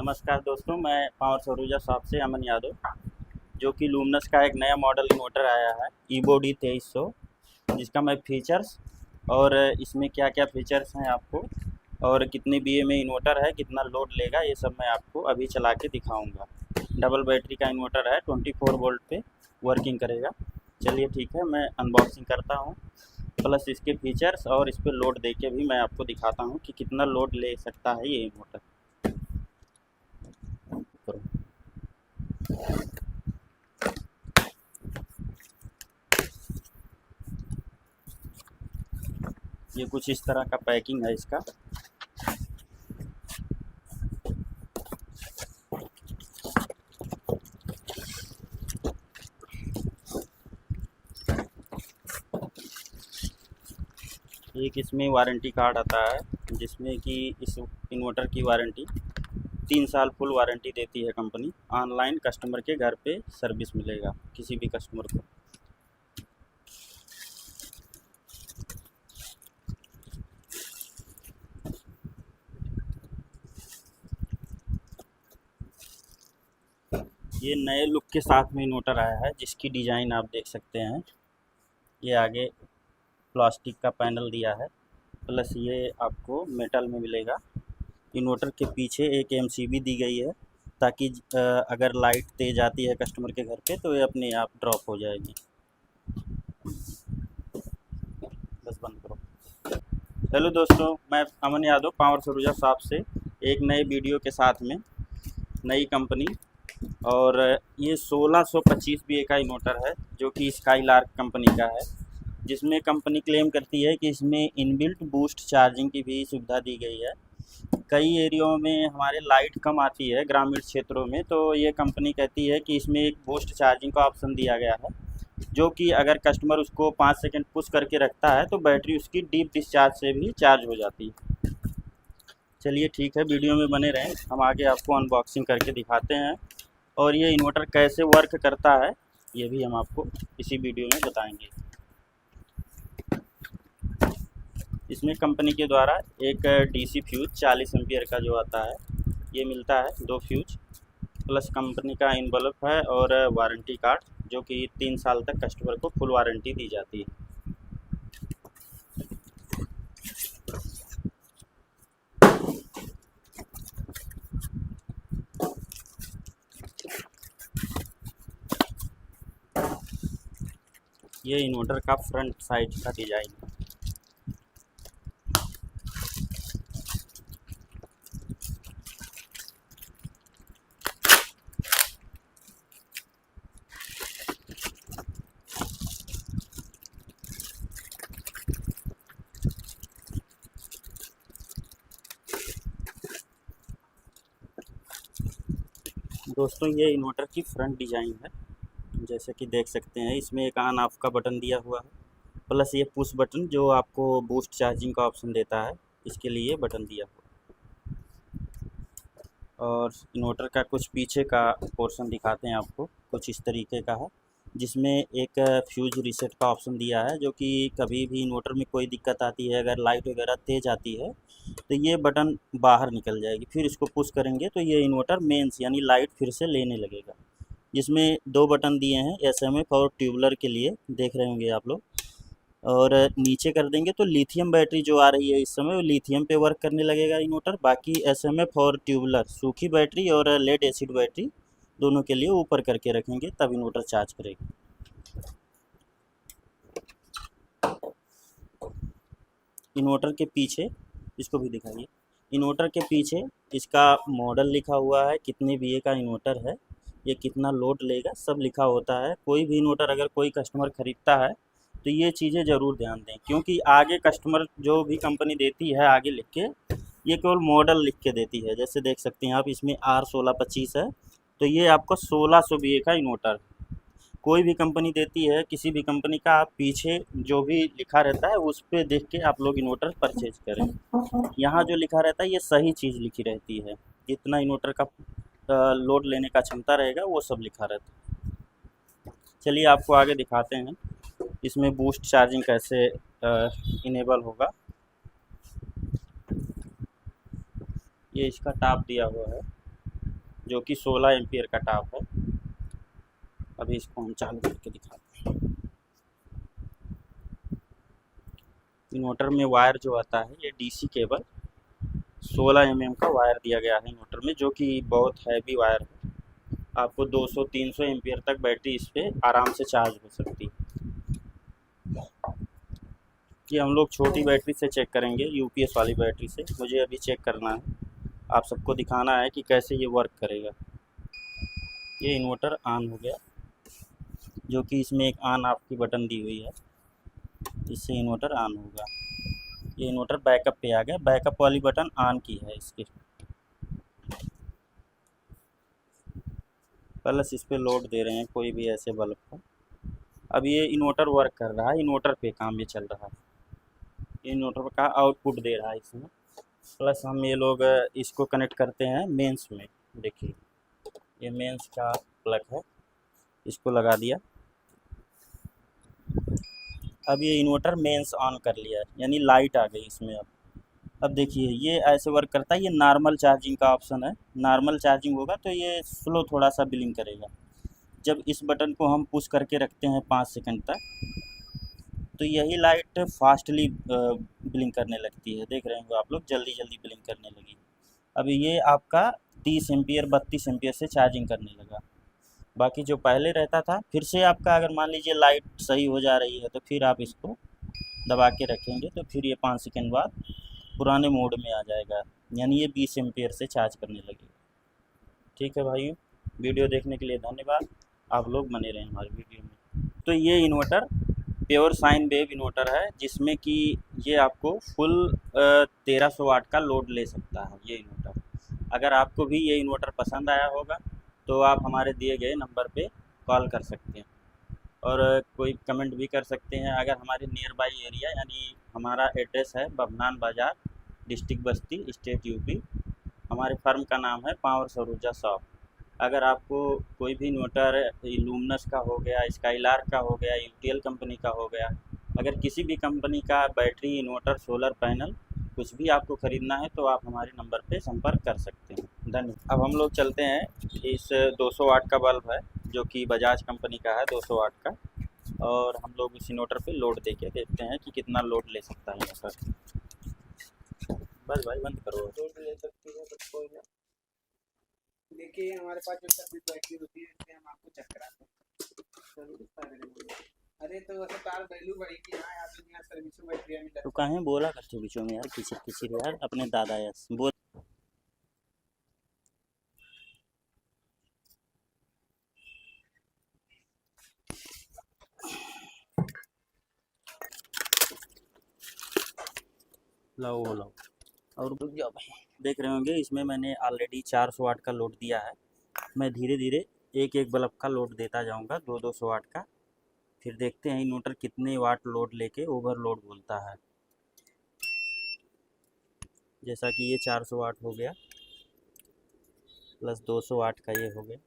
नमस्कार दोस्तों, मैं पावर सौर शॉप से अमन यादव, जो कि लूमनस का एक नया मॉडल इन्वर्टर आया है ईबोडी 2300, जिसका मैं फीचर्स और इसमें क्या क्या फीचर्स हैं आपको और कितनी बीए में इन्वर्टर है, कितना लोड लेगा, ये सब मैं आपको अभी चला के दिखाऊंगा। डबल बैटरी का इन्वर्टर है, 24 वोल्ट पे वर्किंग करेगा। चलिए ठीक है, मैं अनबॉक्सिंग करता हूँ, प्लस इसके फीचर्स और इस पर लोड दे के भी मैं आपको दिखाता हूँ कि कितना लोड ले सकता है ये इन्वर्टर। ये कुछ इस तरह का पैकिंग है इसका। एक इसमें वारंटी कार्ड आता है, जिसमें कि इस इन्वर्टर की वारंटी 3 साल फुल वारंटी देती है कंपनी। ऑनलाइन कस्टमर के घर पे सर्विस मिलेगा किसी भी कस्टमर को। ये नए लुक के साथ में इन्वर्टर आया है, जिसकी डिज़ाइन आप देख सकते हैं। ये आगे प्लास्टिक का पैनल दिया है, प्लस ये आपको मेटल में मिलेगा। इन्वर्टर के पीछे एक एमसीबी दी गई है, ताकि अगर लाइट तेज़ आती है कस्टमर के घर पे तो ये अपने आप ड्रॉप हो जाएगी। बस बंद करो। हेलो दोस्तों, मैं अमन यादव पावर सौर शॉप से एक नए वीडियो के साथ में, नई कंपनी। और ये 1625 बीए का इन्वर्टर है, जो कि स्काईलार्क कंपनी का है, जिसमें कंपनी क्लेम करती है कि इसमें इनबिल्ट बूस्ट चार्जिंग की भी सुविधा दी गई है। कई एरियो में हमारे लाइट कम आती है ग्रामीण क्षेत्रों में, तो ये कंपनी कहती है कि इसमें एक बूस्ट चार्जिंग का ऑप्शन दिया गया है, जो कि अगर कस्टमर उसको 5 सेकंड पुश करके रखता है तो बैटरी उसकी डीप डिस्चार्ज से भी चार्ज हो जाती है। चलिए ठीक है, वीडियो में बने रहें, हम आगे आपको अनबॉक्सिंग करके दिखाते हैं और ये इन्वर्टर कैसे वर्क करता है ये भी हम आपको इसी वीडियो में बताएंगे। इसमें कंपनी के द्वारा एक डीसी फ्यूज 40 एम्पियर का जो आता है ये मिलता है, 2 फ्यूज, प्लस कंपनी का इन्वॉल्व है और वारंटी कार्ड, जो कि 3 साल तक कस्टमर को फुल वारंटी दी जाती है। ये इन्वर्टर का फ्रंट साइड का डिज़ाइन है। दोस्तों, ये इन्वर्टर की फ्रंट डिज़ाइन है, जैसे कि देख सकते हैं। इसमें एक ऑन ऑफ का बटन दिया हुआ है, प्लस ये पुश बटन जो आपको बूस्ट चार्जिंग का ऑप्शन देता है, इसके लिए बटन दिया हुआ है। और इन्वर्टर का कुछ पीछे का पोर्शन दिखाते हैं आपको, कुछ इस तरीके का है, जिसमें एक फ्यूज रीसेट का ऑप्शन दिया है, जो कि कभी भी इन्वर्टर में कोई दिक्कत आती है, अगर लाइट वगैरह तेज़ आती है तो ये बटन बाहर निकल जाएगी, फिर इसको पुश करेंगे तो ये इन्वर्टर मेंस यानी लाइट फिर से लेने लगेगा। जिसमें 2 बटन दिए हैं एसएमएफ और ट्यूबलर के लिए, देख रहे होंगे आप लोग। और नीचे कर देंगे तो लिथियम बैटरी जो आ रही है इस समय, वो लिथियम पे वर्क करने लगेगा इन्वर्टर। बाकी एसएमएफ और ट्यूबलर, सूखी बैटरी और लेड एसिड बैटरी, दोनों के लिए ऊपर करके रखेंगे, तब इन्वर्टर चार्ज करेगा। इन्वर्टर के पीछे, इसको भी दिखाइए, इन्वर्टर के पीछे इसका मॉडल लिखा हुआ है, कितने बीए का इन्वर्टर है, ये कितना लोड लेगा, सब लिखा होता है। कोई भी इन्वर्टर अगर कोई कस्टमर ख़रीदता है तो ये चीज़ें ज़रूर ध्यान दें, क्योंकि आगे कस्टमर जो भी कंपनी देती है आगे लिख के, ये केवल मॉडल लिख के देती है। जैसे देख सकते हैं आप, इसमें R1625 है, तो ये आपका 1600 बीए का इन्वर्टर। कोई भी कंपनी देती है, किसी भी कंपनी का, आप पीछे जो भी लिखा रहता है उस पर देख के आप लोग इन्वर्टर परचेज करें। यहाँ जो लिखा रहता है ये सही चीज़ लिखी रहती है, जितना इन्वर्टर का लोड लेने का क्षमता रहेगा वो सब लिखा रहता है। चलिए आपको आगे दिखाते हैं इसमें बूस्ट चार्जिंग कैसे इनेबल होगा। ये इसका टॉप दिया हुआ है, जो कि 16 एम्पियर का टॉप है। अभी इसको हम चालू करके दिखाते हैं। इन्वर्टर में वायर जो आता है ये डीसी केबल 16 का वायर दिया गया है इन्वर्टर में, जो कि बहुत हैवी वायर है। आपको 200-300 एम्पियर तक बैटरी इस पे आराम से चार्ज हो सकती है। कि हम लोग छोटी बैटरी से चेक करेंगे, यूपीएस वाली बैटरी से। मुझे अभी चेक करना है, आप सबको दिखाना है कि कैसे ये वर्क करेगा। ये इन्वर्टर ऑन हो गया, जो कि इसमें एक ऑन ऑफ की बटन दी हुई है, इससे इन्वर्टर ऑन होगा। ये इन्वर्टर बैकअप पे आ गया, बैकअप वाली बटन ऑन की है इसकी। प्लस इस पर लोड दे रहे हैं कोई भी ऐसे बल्ब को। अब ये इन्वर्टर वर्क कर रहा है, इन्वर्टर पे काम ये चल रहा है, इन्वर्टर का आउटपुट दे रहा है इसमें। प्लस हम ये लोग इसको कनेक्ट करते हैं मेंस में। देखिए ये मेंस का प्लग है, इसको लगा दिया। अब ये इन्वर्टर मेंस ऑन कर लिया है, यानी लाइट आ गई इसमें। अब देखिए ये ऐसे वर्क करता है। ये नॉर्मल चार्जिंग का ऑप्शन है, नॉर्मल चार्जिंग होगा तो ये स्लो थोड़ा सा ब्लिंक करेगा। जब इस बटन को हम पुश करके रखते हैं 5 सेकंड तक, तो यही लाइट फास्टली ब्लिंक करने लगती है। देख रहे होंगे आप लोग, जल्दी जल्दी ब्लिंक करने लगी। अब ये आपका 30 एम्पियर 32 एम्पियर से चार्जिंग करने लगा। बाकी जो पहले रहता था, फिर से आपका अगर मान लीजिए लाइट सही हो जा रही है तो फिर आप इसको दबा के रखेंगे तो फिर ये 5 सेकंड बाद पुराने मोड में आ जाएगा, यानी ये 20 एम्पियर से चार्ज करने लगेगा। ठीक है भाइयों, वीडियो देखने के लिए धन्यवाद। आप लोग बने रहें हमारे वीडियो में। तो ये inverter pure sine wave inverter है, जिसमें कि ये आपको फुल 1300 वाट का लोड ले सकता है ये इन्वर्टर। अगर आपको भी ये इन्वर्टर पसंद आया होगा तो आप हमारे दिए गए नंबर पे कॉल कर सकते हैं, और कोई कमेंट भी कर सकते हैं। अगर हमारे नियर बाई एरिया, यानी हमारा एड्रेस है बभनान बाज़ार, डिस्ट्रिक्ट बस्ती, स्टेट यूपी। हमारे फर्म का नाम है पावर सौर ऊर्जा शॉप। अगर आपको कोई भी इन्वर्टर लूमिनस का हो गया, स्काईलार्क का हो गया, यूटीएल कंपनी का हो गया, अगर किसी भी कंपनी का बैटरी, इन्वर्टर, सोलर पैनल कुछ भी आपको ख़रीदना है तो आप हमारे नंबर पे संपर्क कर सकते हैं। धन्यवाद। अब हम लोग चलते हैं, इस 200 वाट का बल्ब है जो कि बजाज कंपनी का है 200 वाट का, और हम लोग इस इन्वर्टर पे लोड दे के देखते हैं कि कितना लोड ले सकता है इन्वर्टर। बस भाई बंद करो। लोड ले सकती है बट कोई ना। देखिए हमारे पास जो सर्विस बैटरी होती है इसलिए हम आपको चेक कराते हैं। अरे तो वैसे तार वैल्यू बढ़ेगी। हाँ आप यहाँ सर्विस में बैटरी मिला तो कहें बोला करते बीचों में यार, किसी किसी यार अपने दादा यार बोल। लाओ वो लाओ और रुक जाओ भाई। देख रहे होंगे इसमें मैंने ऑलरेडी 400 वाट का लोड दिया है। मैं धीरे धीरे एक एक बल्ब का लोड देता जाऊंगा, 200 वाट का। फिर देखते हैं इन्वर्टर कितने वाट लोड लेके ओवरलोड बोलता है। जैसा कि ये 400 वाट हो गया, प्लस 200 वाट का ये हो गया।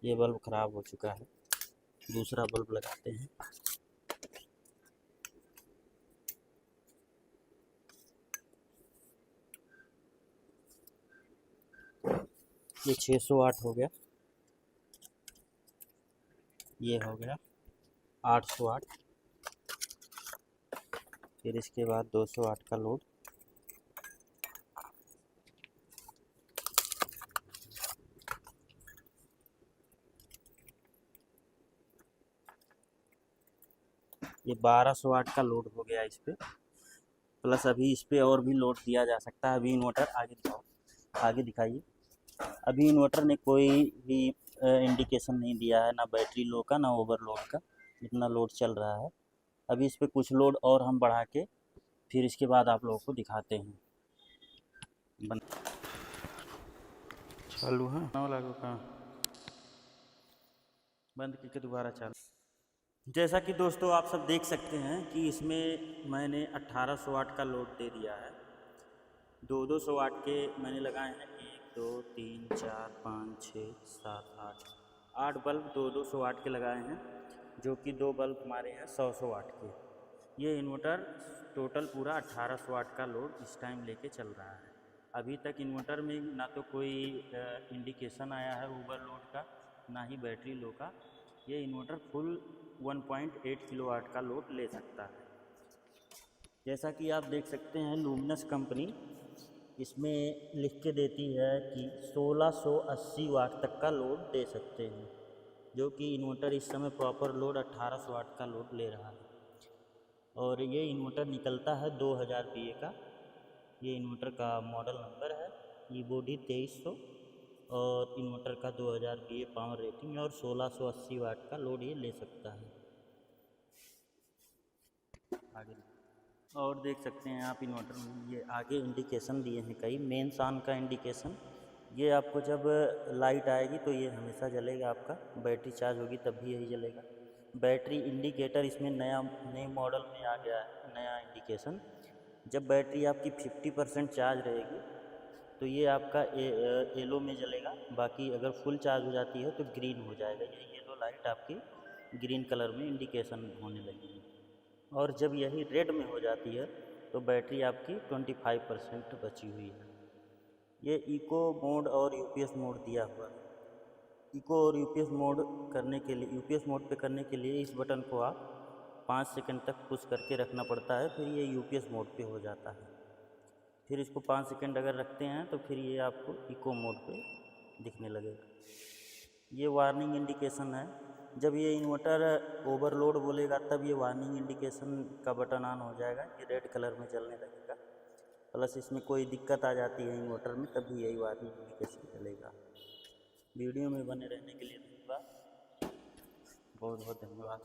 ये बल्ब ख़राब हो चुका है, दूसरा बल्ब लगाते हैं। ये 600 वाट हो गया, ये हो गया 800 वाट। फिर इसके बाद 200 वाट का लोड, ये 1200 वाट का लोड हो गया इस पर। प्लस अभी इस पर और भी लोड दिया जा सकता है। अभी इन्वर्टर आगे दिखाओ, आगे दिखाइए। अभी इन्वर्टर ने कोई भी इंडिकेशन नहीं दिया है, ना बैटरी लो का ना ओवरलोड का। इतना लोड चल रहा है। अभी इस पर कुछ लोड और हम बढ़ा के फिर इसके बाद आप लोगों को दिखाते हैं। बंद चालू है ना लागू का, बंद करके दोबारा चालू। जैसा कि दोस्तों आप सब देख सकते हैं कि इसमें मैंने 1800 वाट का लोड दे दिया है। 200 वाट के मैंने लगाए हैं, 1 2 3 4 5 6 7 8 बल्ब 200 वाट के लगाए हैं, जो कि 2 बल्ब हमारे हैं 100 वाट के। ये इन्वर्टर टोटल पूरा 1800 वाट का लोड इस टाइम लेके चल रहा है। अभी तक इन्वर्टर में ना तो कोई इंडिकेशन आया है ओवरलोड का, ना ही बैटरी लो का। ये इन्वर्टर फुल 1.8 किलोवाट का लोड ले सकता है। जैसा कि आप देख सकते हैं लुमिनस कंपनी इसमें लिख के देती है कि 1680 वाट तक का लोड दे सकते हैं, जो कि इन्वर्टर इस समय प्रॉपर लोड 1800 वाट का लोड ले रहा है। और ये इन्वर्टर निकलता है 2000 PA का। ये इन्वर्टर का मॉडल नंबर है ई बॉडी 2300 और इन्वर्टर का 2000 PA पावर रेटिंग है और 1680 वाट का लोड ये ले सकता है। आगे और देख सकते हैं आप इन्वर्टर में ये आगे इंडिकेशन दिए हैं कई मेंस ऑन का इंडिकेशन। ये आपको जब लाइट आएगी तो ये हमेशा जलेगा, आपका बैटरी चार्ज होगी तब भी यही जलेगा। बैटरी इंडिकेटर इसमें नए मॉडल में आ गया है, नया इंडिकेशन। जब बैटरी आपकी 50% चार्ज रहेगी तो ये आपका येलो में जलेगा, बाकी अगर फुल चार्ज हो जाती है तो ग्रीन हो जाएगा। ये येलो लाइट आपकी ग्रीन कलर में इंडिकेशन होने लगेगी। और जब यही रेड में हो जाती है तो बैटरी आपकी 25% बची हुई है। ये इको मोड और यूपीएस मोड दिया हुआ है। इको और यूपीएस मोड करने के लिए, यूपीएस मोड पे करने के लिए इस बटन को आप 5 सेकंड तक पुश करके रखना पड़ता है, फिर ये यूपीएस मोड पे हो जाता है। फिर इसको 5 सेकंड अगर रखते हैं तो फिर ये आपको इको मोड पे दिखने लगेगा। ये वार्निंग इंडिकेशन है। जब ये इन्वर्टर ओवरलोड बोलेगा तब ये वार्निंग इंडिकेशन का बटन ऑन हो जाएगा, ये रेड कलर में चलने लगेगा। प्लस इसमें कोई दिक्कत आ जाती है इन्वर्टर में तभी यही वार्निंग इंडिकेशन चलेगा। वीडियो में बने रहने के लिए धन्यवाद, बहुत बहुत धन्यवाद।